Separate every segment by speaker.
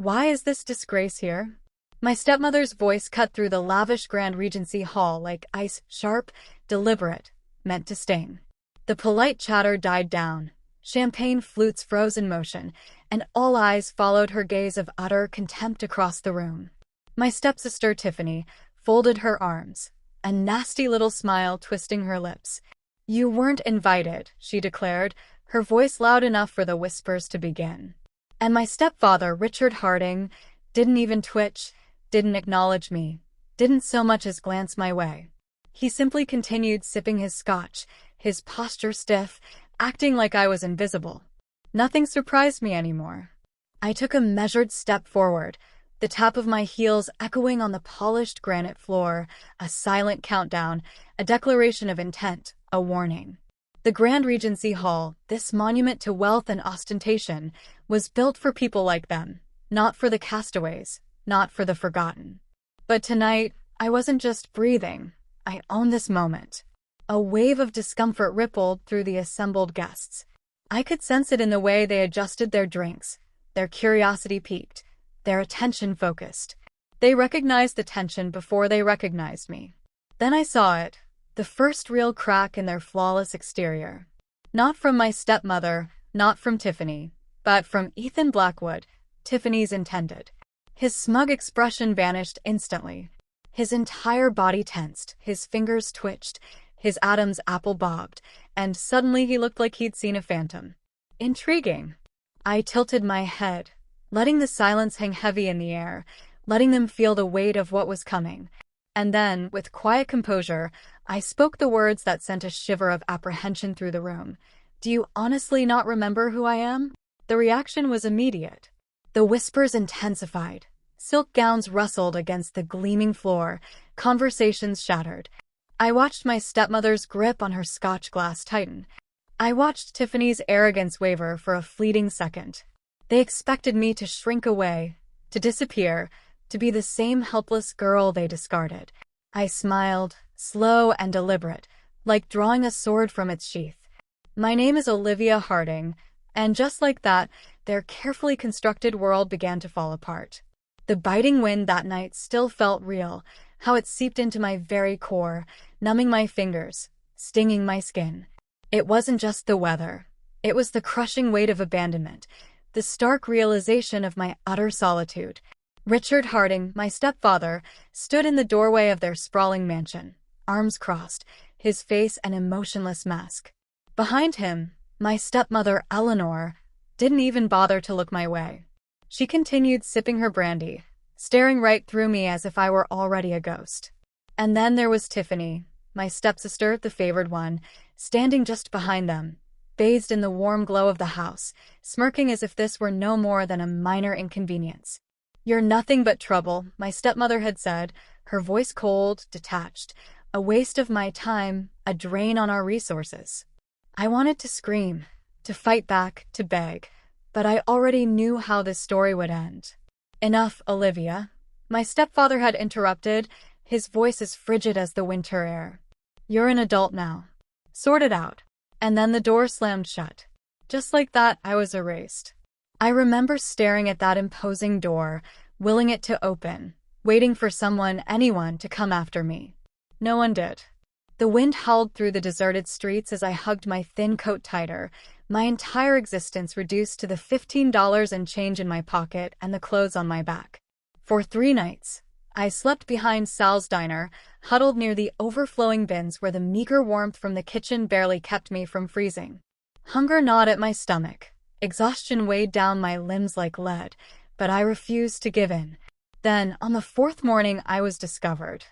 Speaker 1: Why is this disgrace here? My stepmother's voice cut through the lavish Grand Regency hall like ice, sharp, deliberate, meant to sting. The polite chatter died down. Champagne flutes froze in motion, and all eyes followed her gaze of utter contempt across the room. My stepsister Tiffany folded her arms, a nasty little smile twisting her lips. "You weren't invited," she declared, her voice loud enough for the whispers to begin. And my stepfather, Richard Harding, didn't even twitch, didn't acknowledge me, didn't so much as glance my way. He simply continued sipping his scotch, his posture stiff, acting like I was invisible. Nothing surprised me anymore. I took a measured step forward, the tap of my heels echoing on the polished granite floor, a silent countdown, a declaration of intent, a warning. The Grand Regency Hall, this monument to wealth and ostentation, was built for people like them, not for the castaways, not for the forgotten. But tonight, I wasn't just breathing. I owned this moment. A wave of discomfort rippled through the assembled guests. I could sense it in the way they adjusted their drinks, their curiosity piqued, their attention focused. They recognized the tension before they recognized me. Then I saw it, the first real crack in their flawless exterior. Not from my stepmother, not from Tiffany, but from Ethan Blackwood, Tiffany's intended. His smug expression vanished instantly. His entire body tensed, his fingers twitched, his Adam's apple bobbed, and suddenly he looked like he'd seen a phantom. Intriguing. I tilted my head, letting the silence hang heavy in the air, letting them feel the weight of what was coming. And then, with quiet composure, I spoke the words that sent a shiver of apprehension through the room. "Do you honestly not remember who I am?" The reaction was immediate. The whispers intensified. Silk gowns rustled against the gleaming floor. Conversations shattered. I watched my stepmother's grip on her scotch glass tighten. I watched Tiffany's arrogance waver for a fleeting second. They expected me to shrink away, to disappear, to be the same helpless girl they discarded. I smiled, slow and deliberate, like drawing a sword from its sheath. "My name is Olivia Harding," and just like that, their carefully constructed world began to fall apart. The biting wind that night still felt real, how it seeped into my very core, numbing my fingers, stinging my skin. It wasn't just the weather. It was the crushing weight of abandonment, the stark realization of my utter solitude. Richard Harding, my stepfather, stood in the doorway of their sprawling mansion, arms crossed, his face an emotionless mask. Behind him, my stepmother, Eleanor, didn't even bother to look my way. She continued sipping her brandy, staring right through me as if I were already a ghost. And then there was Tiffany, my stepsister, the favored one, standing just behind them, bathed in the warm glow of the house, smirking as if this were no more than a minor inconvenience. "You're nothing but trouble," my stepmother had said, her voice cold, detached, "a waste of my time, a drain on our resources." I wanted to scream, to fight back, to beg, but I already knew how this story would end. "Enough, Olivia," my stepfather had interrupted, his voice as frigid as the winter air. "You're an adult now. Sort it out." And then the door slammed shut. Just like that, I was erased. I remember staring at that imposing door, willing it to open, waiting for someone, anyone, to come after me. No one did. The wind howled through the deserted streets as I hugged my thin coat tighter, my entire existence reduced to the $15 and change in my pocket and the clothes on my back. For 3 nights, I slept behind Sal's diner, huddled near the overflowing bins where the meager warmth from the kitchen barely kept me from freezing. Hunger gnawed at my stomach. Exhaustion weighed down my limbs like lead, but I refused to give in. Then, on the 4th morning, I was discovered.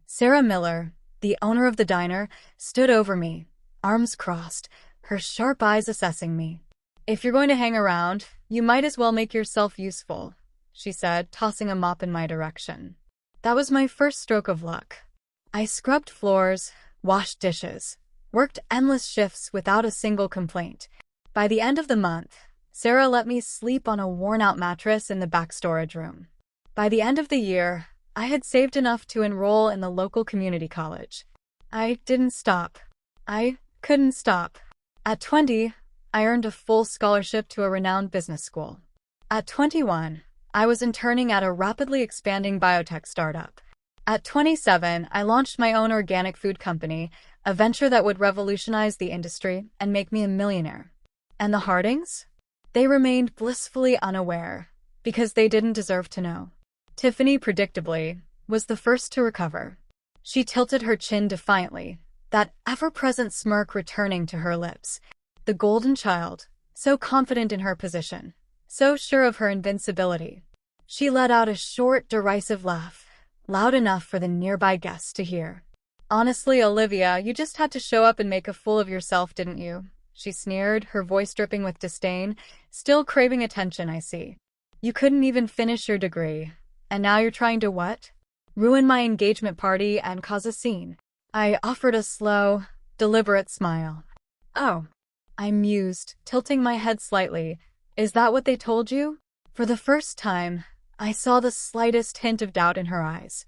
Speaker 1: Sarah Miller, the owner of the diner, stood over me, arms crossed, her sharp eyes assessing me. "If you're going to hang around, you might as well make yourself useful," she said, tossing a mop in my direction. That was my first stroke of luck. I scrubbed floors, washed dishes, worked endless shifts without a single complaint. By the end of the month, Sarah let me sleep on a worn-out mattress in the back storage room. By the end of the year, I had saved enough to enroll in the local community college. I didn't stop. I couldn't stop. At 20, I earned a full scholarship to a renowned business school. At 21, I was interning at a rapidly expanding biotech startup. At 27, I launched my own organic food company, a venture that would revolutionize the industry and make me a millionaire. And the Hardings? They remained blissfully unaware, because they didn't deserve to know. Tiffany, predictably, was the first to recover. She tilted her chin defiantly, that ever-present smirk returning to her lips. The golden child, so confident in her position, so sure of her invincibility. She let out a short, derisive laugh, loud enough for the nearby guests to hear. "Honestly, Olivia, you just had to show up and make a fool of yourself, didn't you?" She sneered, her voice dripping with disdain. "Still craving attention, I see. You couldn't even finish your degree. And now you're trying to what? Ruin my engagement party and cause a scene." I offered a slow, deliberate smile. "Oh," I mused, tilting my head slightly. "Is that what they told you?" For the first time, I saw the slightest hint of doubt in her eyes.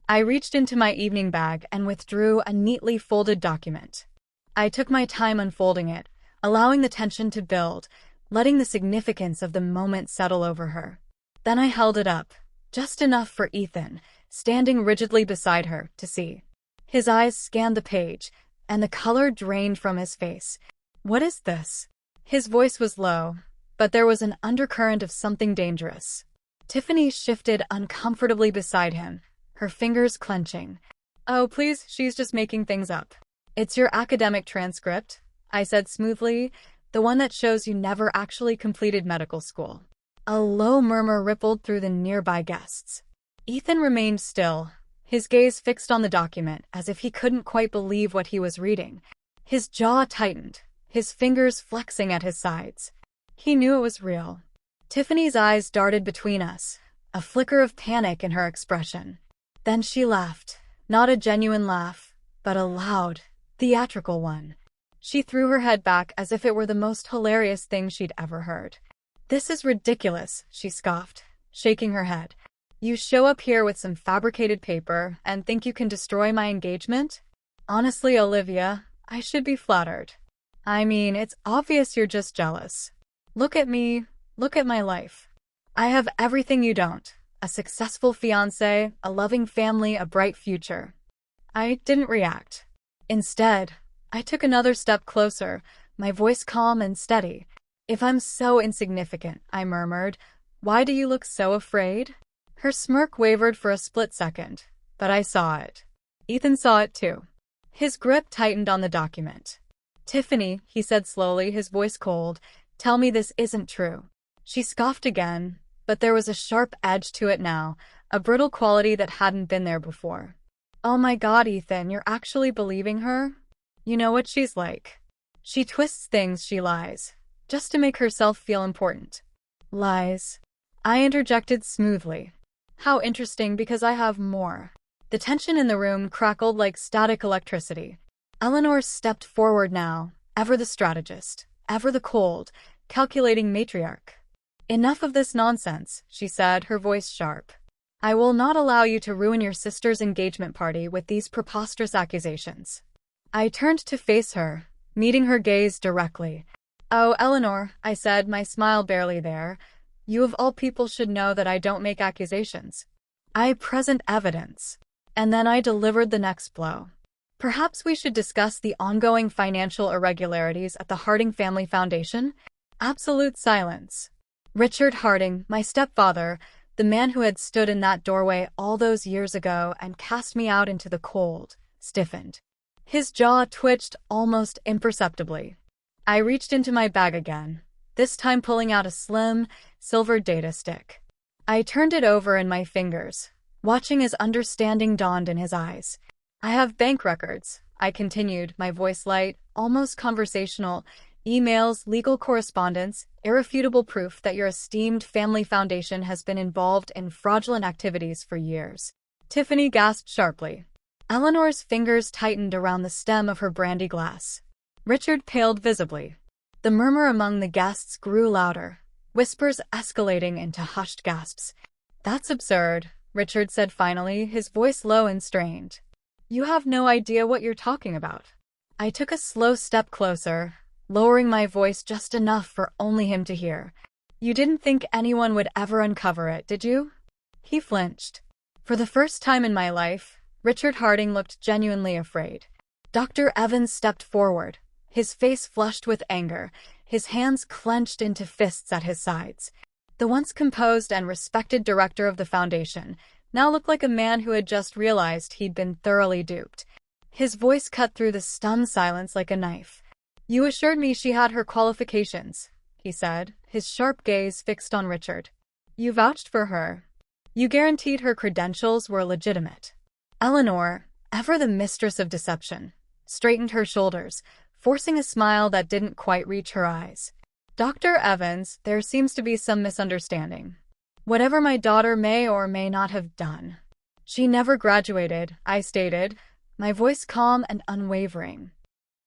Speaker 1: I reached into my evening bag and withdrew a neatly folded document. I took my time unfolding it, allowing the tension to build, letting the significance of the moment settle over her. Then I held it up, just enough for Ethan, standing rigidly beside her, to see. His eyes scanned the page, and the color drained from his face. "What is this?" His voice was low, but there was an undercurrent of something dangerous. Tiffany shifted uncomfortably beside him, her fingers clenching. "Oh, please, she's just making things up." "It's your academic transcript," I said smoothly, "the one that shows you never actually completed medical school." A low murmur rippled through the nearby guests. Ethan remained still, his gaze fixed on the document as if he couldn't quite believe what he was reading. His jaw tightened, his fingers flexing at his sides. He knew it was real. Tiffany's eyes darted between us, a flicker of panic in her expression. Then she laughed, not a genuine laugh, but a loud, theatrical one. She threw her head back as if it were the most hilarious thing she'd ever heard. "This is ridiculous," she scoffed, shaking her head. "You show up here with some fabricated paper and think you can destroy my engagement? Honestly, Olivia, I should be flattered. I mean, it's obvious you're just jealous. Look at me, look at my life. I have everything you don't. A successful fiancé, a loving family, a bright future." I didn't react. Instead, I took another step closer, my voice calm and steady. "If I'm so insignificant," I murmured, "why do you look so afraid?" Her smirk wavered for a split second, but I saw it. Ethan saw it too. His grip tightened on the document. "Tiffany," he said slowly, his voice cold, "tell me this isn't true." She scoffed again, but there was a sharp edge to it now, a brittle quality that hadn't been there before. "Oh my God, Ethan, you're actually believing her? You know what she's like. She twists things, she lies, just to make herself feel important." "Lies," I interjected smoothly. "How interesting, because I have more." The tension in the room crackled like static electricity. Eleanor stepped forward now, ever the strategist, ever the cold, calculating matriarch. "Enough of this nonsense," she said, her voice sharp. "I will not allow you to ruin your sister's engagement party with these preposterous accusations." I turned to face her, meeting her gaze directly. "Oh, Eleanor," I said, my smile barely there, "you of all people should know that I don't make accusations. I present evidence." And then I delivered the next blow. "Perhaps we should discuss the ongoing financial irregularities at the Harding Family Foundation?" Absolute silence. Richard Harding, my stepfather, the man who had stood in that doorway all those years ago and cast me out into the cold, stiffened. His jaw twitched almost imperceptibly. I reached into my bag again, this time pulling out a slim, silver data stick. I turned it over in my fingers, watching as understanding dawned in his eyes. "I have bank records," I continued, my voice light, almost conversational, "emails, legal correspondence, irrefutable proof that your esteemed family foundation has been involved in fraudulent activities for years." Tiffany gasped sharply. Eleanor's fingers tightened around the stem of her brandy glass. Richard paled visibly. The murmur among the guests grew louder, whispers escalating into hushed gasps. "That's absurd," Richard said finally, his voice low and strained. "You have no idea what you're talking about." I took a slow step closer, lowering my voice just enough for only him to hear. You didn't think anyone would ever uncover it, did you? He flinched. For the first time in my life, Richard Harding looked genuinely afraid. Dr. Evans stepped forward, his face flushed with anger, his hands clenched into fists at his sides. The once composed and respected director of the foundation now looked like a man who had just realized he'd been thoroughly duped. His voice cut through the stunned silence like a knife. "You assured me she had her qualifications," he said, his sharp gaze fixed on Richard. "You vouched for her. You guaranteed her credentials were legitimate." Eleanor, ever the mistress of deception, straightened her shoulders, forcing a smile that didn't quite reach her eyes. "Dr. Evans, there seems to be some misunderstanding. Whatever my daughter may or may not have done, she never graduated," I stated, my voice calm and unwavering.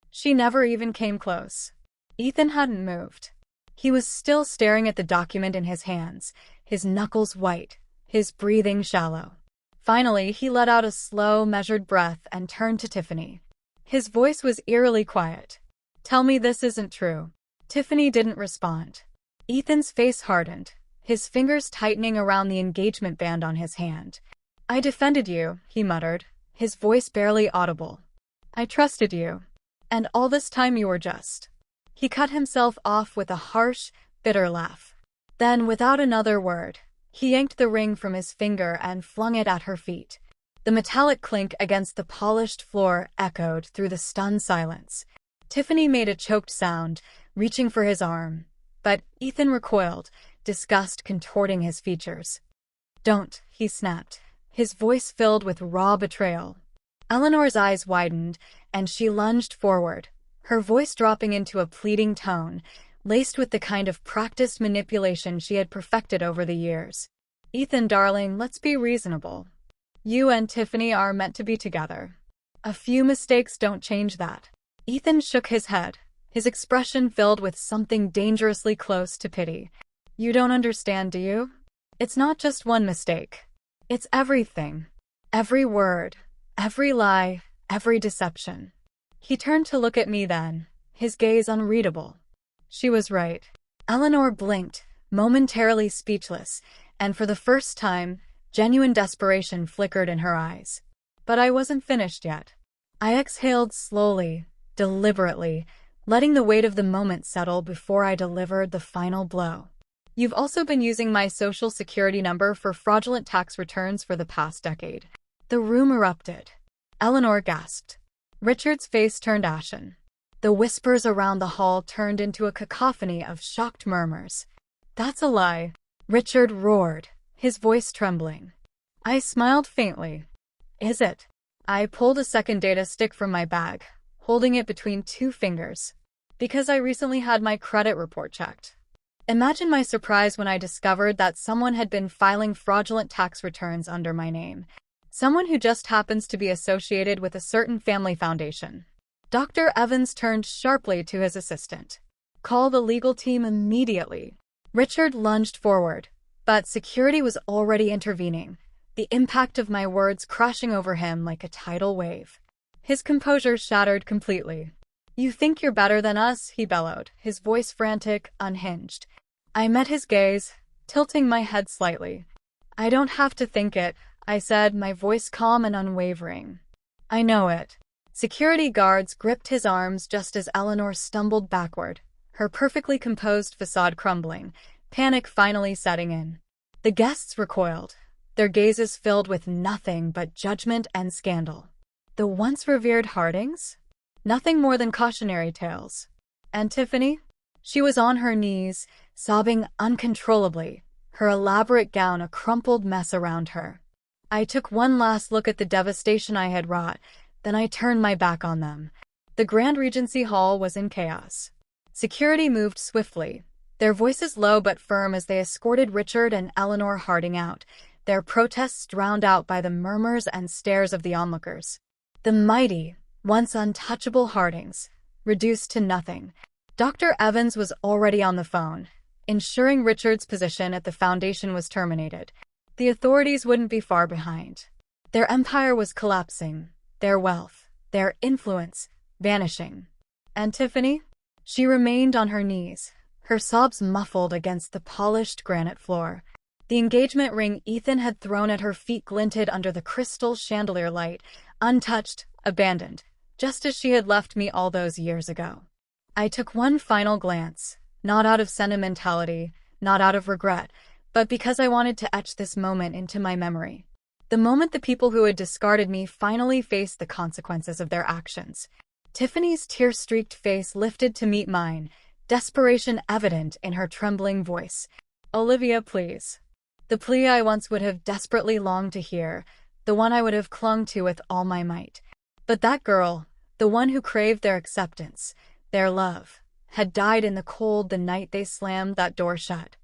Speaker 1: "She never even came close." Ethan hadn't moved. He was still staring at the document in his hands, his knuckles white, his breathing shallow. Finally, he let out a slow, measured breath and turned to Tiffany. His voice was eerily quiet. "Tell me this isn't true." Tiffany didn't respond. Ethan's face hardened, his fingers tightening around the engagement band on his hand. "I defended you," he muttered, his voice barely audible. "I trusted you. And all this time you were just—" He cut himself off with a harsh, bitter laugh. Then, without another word, he yanked the ring from his finger and flung it at her feet. The metallic clink against the polished floor echoed through the stunned silence. Tiffany made a choked sound, reaching for his arm, but Ethan recoiled, disgust contorting his features. "Don't," he snapped, his voice filled with raw betrayal. Eleanor's eyes widened, and she lunged forward, her voice dropping into a pleading tone, laced with the kind of practiced manipulation she had perfected over the years. "Ethan, darling, let's be reasonable. You and Tiffany are meant to be together. A few mistakes don't change that." Ethan shook his head, his expression filled with something dangerously close to pity. "You don't understand, do you? It's not just one mistake. It's everything. Every word, every lie, every deception." He turned to look at me then, his gaze unreadable. She was right. Eleanor blinked, momentarily speechless, and for the first time, genuine desperation flickered in her eyes. But I wasn't finished yet. I exhaled slowly, deliberately, letting the weight of the moment settle before I delivered the final blow. "You've also been using my social security number for fraudulent tax returns for the past decade." The room erupted. Eleanor gasped. Richard's face turned ashen. The whispers around the hall turned into a cacophony of shocked murmurs. "That's a lie," Richard roared, his voice trembling. I smiled faintly. "Is it?" I pulled a second data stick from my bag, holding it between two fingers. "Because I recently had my credit report checked." Imagine my surprise when I discovered that someone had been filing fraudulent tax returns under my name. Someone who just happens to be associated with a certain family foundation. Dr. Evans turned sharply to his assistant. "Call the legal team immediately." Richard lunged forward, but security was already intervening, the impact of my words crashing over him like a tidal wave. His composure shattered completely. "You think you're better than us?" he bellowed, his voice frantic, unhinged. I met his gaze, tilting my head slightly. "I don't have to think it," I said, my voice calm and unwavering. "I know it." Security guards gripped his arms just as Eleanor stumbled backward, her perfectly composed facade crumbling, panic finally setting in. The guests recoiled, their gazes filled with nothing but judgment and scandal. The once revered Hardings? Nothing more than cautionary tales. And Tiffany? She was on her knees, sobbing uncontrollably, her elaborate gown a crumpled mess around her. I took one last look at the devastation I had wrought, then I turned my back on them. The Grand Regency Hall was in chaos. Security moved swiftly, their voices low but firm as they escorted Richard and Eleanor Harding out, their protests drowned out by the murmurs and stares of the onlookers. The mighty, once untouchable Hardings, reduced to nothing. Dr. Evans was already on the phone, ensuring Richard's position at the foundation was terminated. The authorities wouldn't be far behind. Their empire was collapsing, their wealth, their influence, vanishing. And Tiffany? She remained on her knees, her sobs muffled against the polished granite floor. The engagement ring Ethan had thrown at her feet glinted under the crystal chandelier light, untouched, abandoned, just as she had left me all those years ago. I took one final glance, not out of sentimentality, not out of regret, but because I wanted to etch this moment into my memory. The moment the people who had discarded me finally faced the consequences of their actions. Tiffany's tear-streaked face lifted to meet mine, desperation evident in her trembling voice. "Olivia, please." The plea I once would have desperately longed to hear, the one I would have clung to with all my might. But that girl, the one who craved their acceptance, their love, had died in the cold the night they slammed that door shut.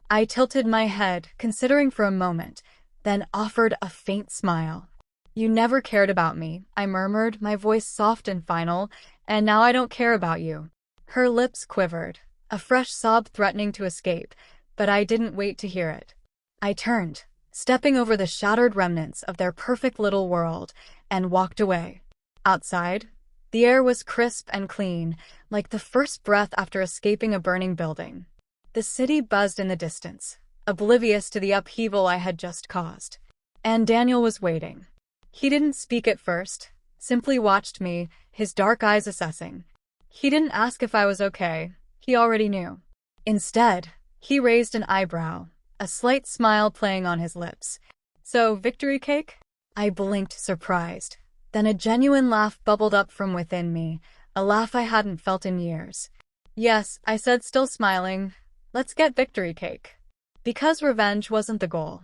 Speaker 1: I tilted my head, considering for a moment, then offered a faint smile. "You never cared about me," I murmured, my voice soft and final, "and now I don't care about you." Her lips quivered, a fresh sob threatening to escape, but I didn't wait to hear it. I turned, stepping over the shattered remnants of their perfect little world, and walked away. Outside, the air was crisp and clean, like the first breath after escaping a burning building. The city buzzed in the distance, oblivious to the upheaval I had just caused. And Daniel was waiting. He didn't speak at first, simply watched me, his dark eyes assessing. He didn't ask if I was okay, he already knew. Instead, he raised an eyebrow, a slight smile playing on his lips. "So, victory cake?" I blinked, surprised. Then a genuine laugh bubbled up from within me, a laugh I hadn't felt in years. "Yes," I said, still smiling, "let's get victory cake." Because revenge wasn't the goal.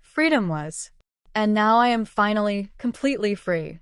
Speaker 1: Freedom was. And now I am finally, completely free.